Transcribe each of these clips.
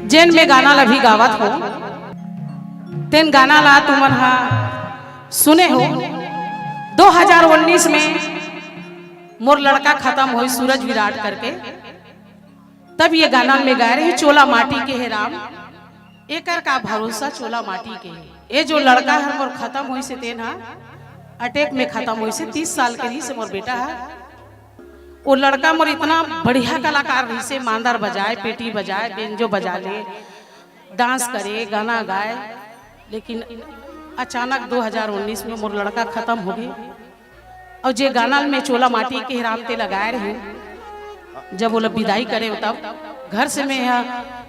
जेन में गाना ला भी गावत हो तेन गाना ला तुमन हा सुने हो। 2019 में मोर लड़का खत्म हो सूरज विराट करके, तब ये गाना में गा रहे चोला माटी के है राम एकर का भरोसा चोला माटी के। ये जो लड़का है मोर खत्म हो से तेन हा अटैक में खत्म हो से 30 साल के रही से मोर बेटा है। वो लड़का मोर इतना बढ़िया कलाकार रही से, मांदर बजाए, पेटी बजाए, बेंजो बजा ले, डांस करे, गाना गाए। लेकिन अचानक 2019 में मोर लड़का खत्म हो गए। और जे गाना में चोला माटी के राम ते लगाए रहे, जब वो लोग विदाई करे तब घर से मैं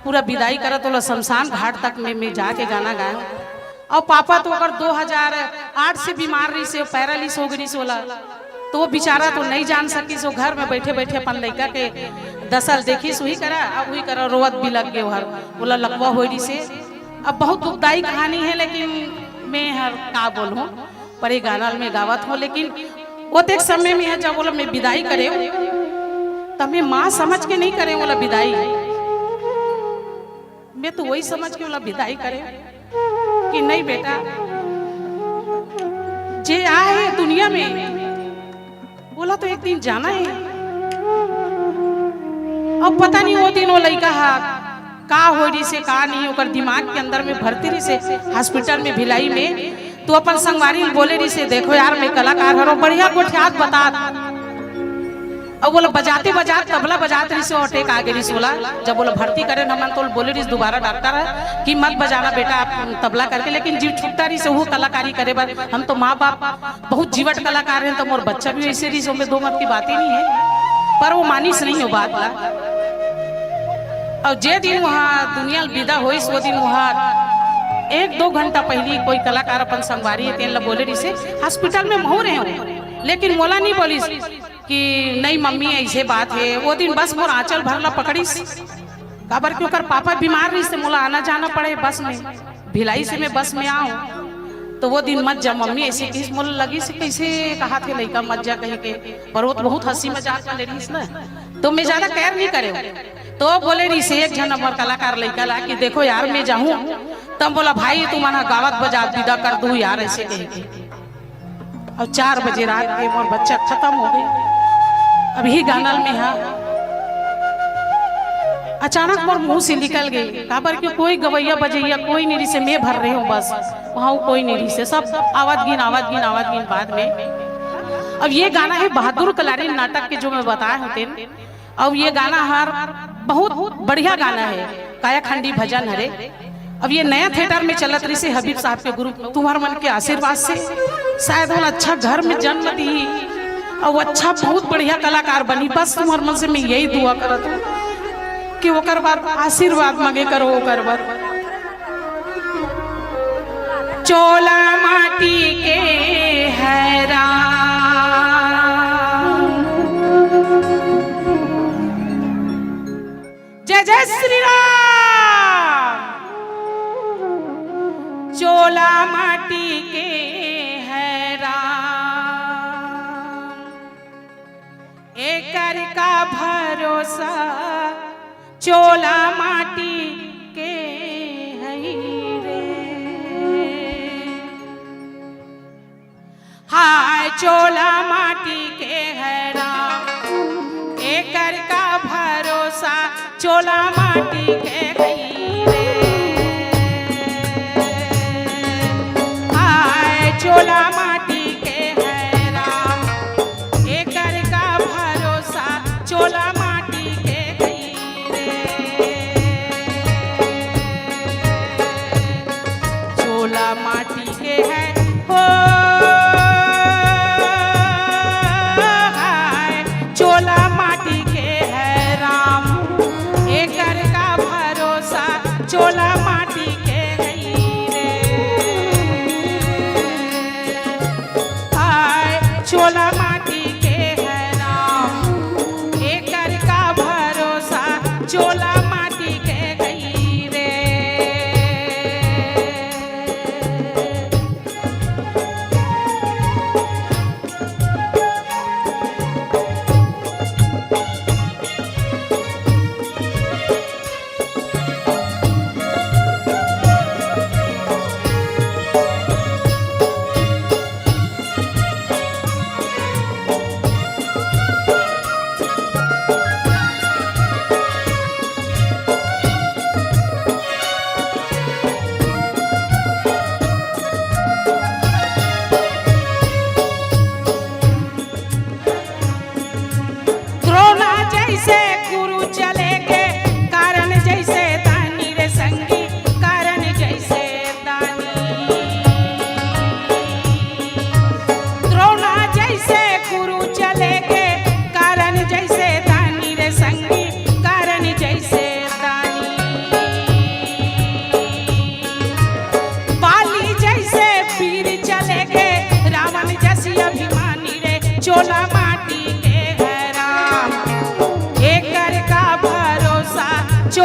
पूरा विदाई करा तो शमशान घाट तक में जाके गाना गाए। और पापा तो अगर 2008 से बीमार रही से, पैरालिस हो गई सोला, तो वो बेचारा तो नहीं जान सकी सो घर में बैठे बैठे अपन लड़का के दसल देखी वही करा, अब वही करा, रोवत भी लग गए हर बोला लकवा हो रही से। अब बहुत दुखदाई कहानी है, लेकिन मैं हर का बोलूँ पर ये गाना में गावत हो। लेकिन वो तो एक समय में है जब बोला मैं विदाई करे तब मैं माँ समझ के नहीं करे बोला विदाई, मैं तो वही समझ के बोला विदाई करे कि नहीं बेटा जे आए दुनिया में बोला तो एक दिन जाना है। अब पता नहीं वो दिन वो लड़का का हो रही से का नहीं होकर दिमाग के अंदर में भर्ती रही से हॉस्पिटल में भिलाई में। तो अपन संगवारी बोले रही से देखो यार मैं कलाकार हरो बढ़िया गोठियात बता। अब बोला बजाते बजाते तबला बजाते रही से अटैक आ गई सोला। जब बोला भर्ती करे न मन तो बोले रही दोबारा डॉक्टर है कि मत बजाना बेटा तबला करके, लेकिन जीव छुट्टा रही से वो कलाकारी करे बार। हम तो माँ बाप बहुत जीवट कलाकार हैं, तो मोर बच्चा भी ऐसे रही से दो मत की बात ही नहीं है, पर वो मानिस नहीं हो बात ला। और जे दिन वहाँ दुनिया विदा हुई वो दिन वहाँ 1-2 घंटा पहले कोई कलाकार अपन संगवारी है तेन बोले रही से हॉस्पिटल में हो रहे हो, लेकिन मोला नहीं बोली कि नहीं मम्मी ऐसे बात है। वो दिन बस मोर आंचल भरला पकड़ी काबर क्यों कर पापा बीमार रही से मोला आना जाना पड़े बस में, भिलाई से मैं बस में आऊँ। तो वो दिन मत जा मम्मी ऐसे किस मोला लगी से कैसे कहा थे लड़का मत जा कहीं के, पर वो तो बहुत हंसी मजाक में ले रही ना, तो मैं ज्यादा केयर नहीं करे। तो बोले रही से एक जन नंबर कलाकार लड़का ला कि देखो यार मैं जाऊँ, तब बोला भाई तुम्हारा गावत बजा विदा कर दूं यार ऐसे कहीं के। और 4 बजे रात के मोर बच्चा खत्म हो गई। अभी गाना में है अचानक मोर मुंह से निकल गई काबर क्यों कोई गवैया बजैया कोई नहीं रही से, मैं भर रही हूँ बस वहाँ कोई नहीं रही से, सब आवाज गिन बाद में। अब ये गाना है बहादुर कलारी नाटक के जो मैं बताए होते। अब ये गाना हर बहुत बढ़िया गाना है, कायाखंडी भजन हरे। अब ये नया थिएटर में चलत रही से हबीब साहब के गुरु तुम्हार मन के आशीर्वाद से शायद हम अच्छा घर में जन्म दी और अच्छा बहुत बढ़िया कलाकार बनी। बस तुम्हार मन से मैं यही दुआ करत हूँ कि ओकर बाद आशीर्वाद मांगे करो ओकर बाद। चोला माटी के है राम, जय जय श्री राम। चोला माटी के है राम एकर का भरोसा चोला माटी के है रे। हाय चोला माटी के है राम एकर का भरोसा चोला माटी के है रे। हाय चोला माटी के है राम एकर का भरोसा चोला माटी के है रे। चोला माटी के है हो हाय चोला माटी के है राम एकर का भरोसा चोला माटी के है रे। हाय चोला माटी के है राम एकर का भरोसा चोला माटी के है रे।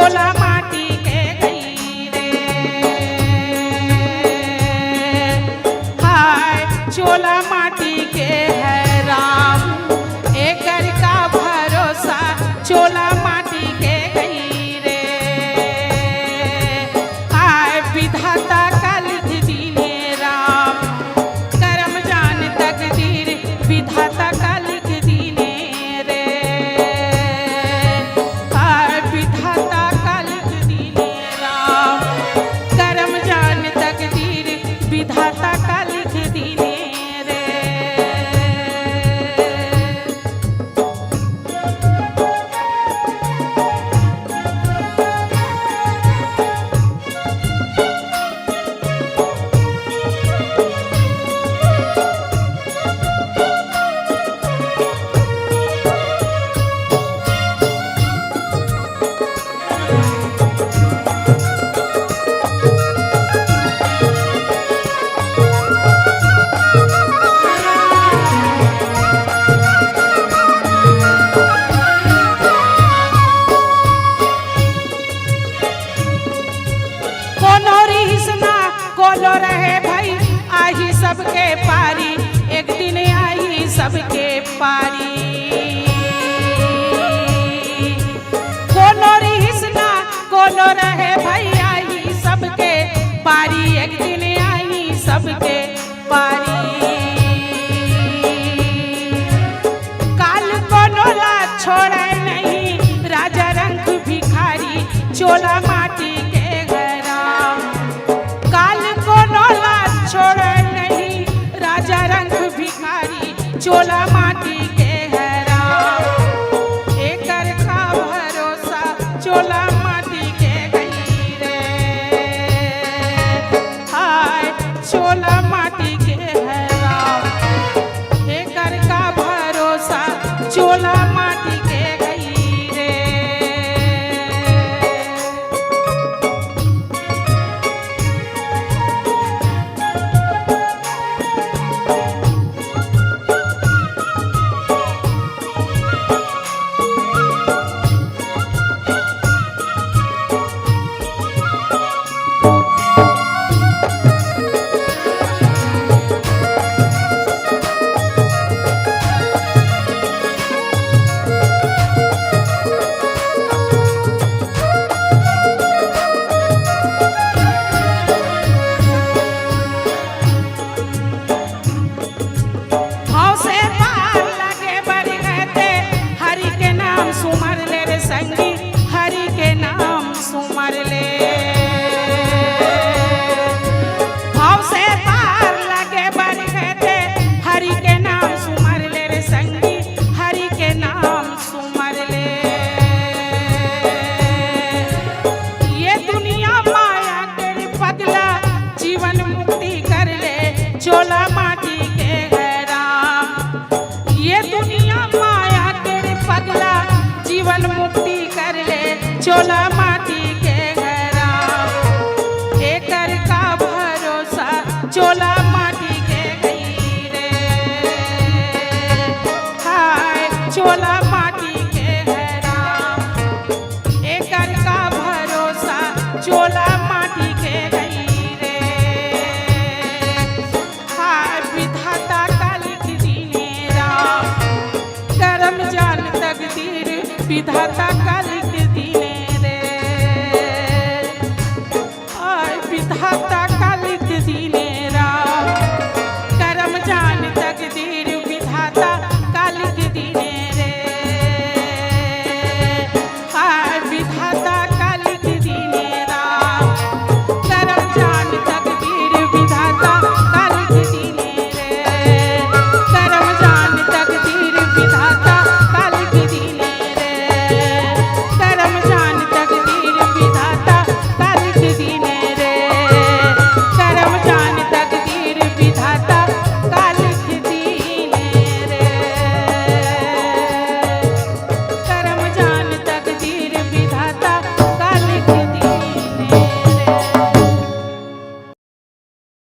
चोला माटी के गई रे। हाय चोला माटी के है राम, एकर का भरोसा चोला माटी के गई रे। हाय विधाता का लिख दिले राम, करम जान तकदीर विधाता का लिख दिले रे। हाय विधाता का लिख दिले राम, करम जान तकदीर विधाता का लिख दिले रे। कोनो रीस ना कोनो रहे भाई, आही सबके पारी, एक दिन आई सबके पारी। कोनो रीस ना कोनो रहे भाई, आई सबके पारी, एक दिन आई सबके पारी। काल कोनो ला छोड़े नहीं, राजा रंग भिखारी चोला माटी के छोड़े नहीं, राजा रंग भिखारी चोला माटी के है राम, एकर का भरोसा चोला माटी के गई रे। हाय चोला माटी के है राम, एकर का भरोसा चोला माटी के गई रे। चोला माटी के है राम, ये दुनिया माया तेरे पगला, जीवन मुक्ति कर ले चोला माटी के है राम, एकर का भरोसा चोला माटी के गई रे। हाय चोला माटी के है राम, एकर का भरोसा चोला माटी के गई रे। हाय विधाता का लिख दिले राम, करम जान तकदीर विधाता का